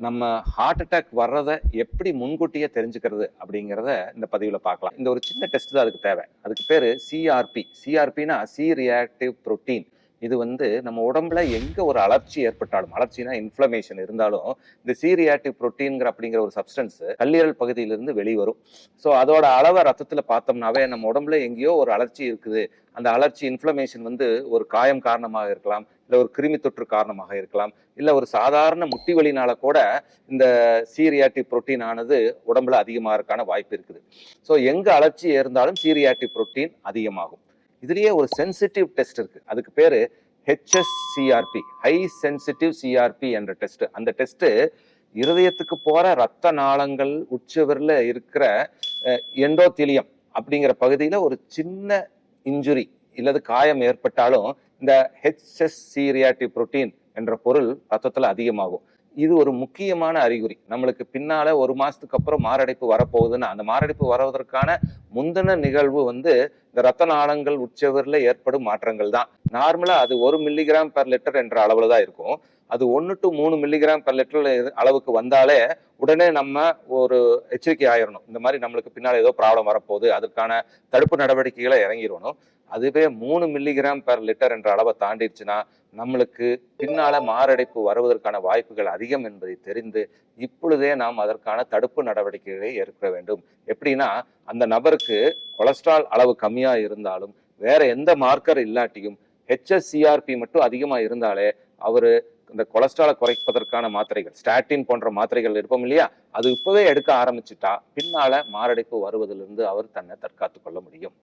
நம்ம heart attack வர்றதை எப்படி முன்கூட்டியே தெரிஞ்சுக்கிறது அப்படிங்கிறத இந்த பதிவுல பார்க்கலாம். இந்த ஒரு சின்ன டெஸ்ட் தான் அதுக்கு தேவை. அதுக்கு பேரு சிஆர்பி. சிஆர்பினா சி ரியாக்டிவ் புரோட்டீன். இது நம்ம உடம்புல எங்க ஒரு அலர்ச்சி ஏற்பட்டாலும், அலர்ச்சினா இன்ஃப்ளமேஷன் இருந்தாலும், இந்த சி ரியாக்டிவ் புரோட்டீன்ங்கிற அப்படிங்கிற ஒரு சப்ஸ்டன்ஸ் கல்லீரல் பகுதியிலிருந்து வெளிவரும். ஸோ அதோட அளவை ரத்தத்துல பார்த்தோம்னாவே நம்ம உடம்புல எங்கேயோ ஒரு அலர்ச்சி இருக்குது. அந்த அலர்ச்சி இன்ஃப்ளமேஷன் ஒரு காயம் காரணமாக இருக்கலாம், இல்ல ஒரு கிருமி தொற்று காரணமாக இருக்கலாம், இல்ல ஒரு சாதாரண முட்டி வலினால கூட இந்த சி ரியாக்டிவ் புரோட்டீன் ஆனது உடம்புல அதிகமாகறதுக்கான வாய்ப்பு இருக்குது. ஸோ எங்க அலர்ச்சி இருந்தாலும் சி ரியாக்டிவ் புரோட்டீன் அதிகமாகும். இதுலயே ஒரு சென்சிட்டிவ் டெஸ்ட் இருக்கு. அதுக்கு பேரு HSCRP, ஹை சென்சிட்டிவ் சிஆர்பி என்ற டெஸ்ட். அந்த டெஸ்ட் இருதயத்துக்கு போற ரத்த நாளங்கள் உச்சவரில் இருக்கிற எண்டோத்திலியம் அப்படிங்கிற பகுதியில ஒரு சின்ன இன்ஜுரி இல்லது காயம் ஏற்பட்டாலும் இந்த HSC ரியாக்டிவ் புரோட்டீன் என்ற பொருள் ரத்தத்துல அதிகமாகும். இது ஒரு முக்கியமான அறிகுறி. நம்மளுக்கு பின்னால ஒரு மாசத்துக்கு அப்புறம் மாரடைப்பு வரப்போகுதுன்னா அந்த மாரடைப்பு வருவதற்கான முந்தின நிகழ்வு இந்த ரத்த நாளங்கள் உச்சவரில் ஏற்படும் மாற்றங்கள் தான். நார்மலா அது 1 மில்லிகிராம் பெர் லிட்டர் என்ற அளவுல தான் இருக்கும். அது 1 to 3 மில்லிகிராம் பெர் லிட்டர் அளவுக்கு வந்தாலே உடனே நம்ம ஒரு எச்சரிக்கை ஆயிரணும். இந்த மாதிரி நம்மளுக்கு பின்னால ஏதோ ப்ராப்ளம் வரப்போகுது, அதற்கான தடுப்பு நடவடிக்கைகளை இறங்கிடணும். அதுவே 3 மில்லிகிராம் பெர் லிட்டர் என்ற அளவை தாண்டிடுச்சுன்னா நம்மளுக்கு பின்னால மாரடைப்பு வருவதற்கான வாய்ப்புகள் அதிகம் என்பதை தெரிந்து இப்பொழுதே நாம் அதற்கான தடுப்பு நடவடிக்கைகளை ஏற்க வேண்டும். எப்படின்னா, அந்த நபருக்கு கொலஸ்ட்ரால் அளவு கம்மியா இருந்தாலும் வேற எந்த மார்க்கர் இல்லாட்டியும் HSCRP மட்டும் அதிகமா இருந்தாலே அவரு இந்த கொலஸ்ட்ராலை குறைப்பதற்கான மாத்திரைகள், ஸ்டாட்டின் போன்ற மாத்திரைகள் இருப்போம் இல்லையா, அது இப்பவே எடுக்க ஆரம்பிச்சுட்டா பின்னால மாரடைப்பு வருவதிலிருந்து அவர் தன்னை தற்காத்துக் கொள்ள முடியும்.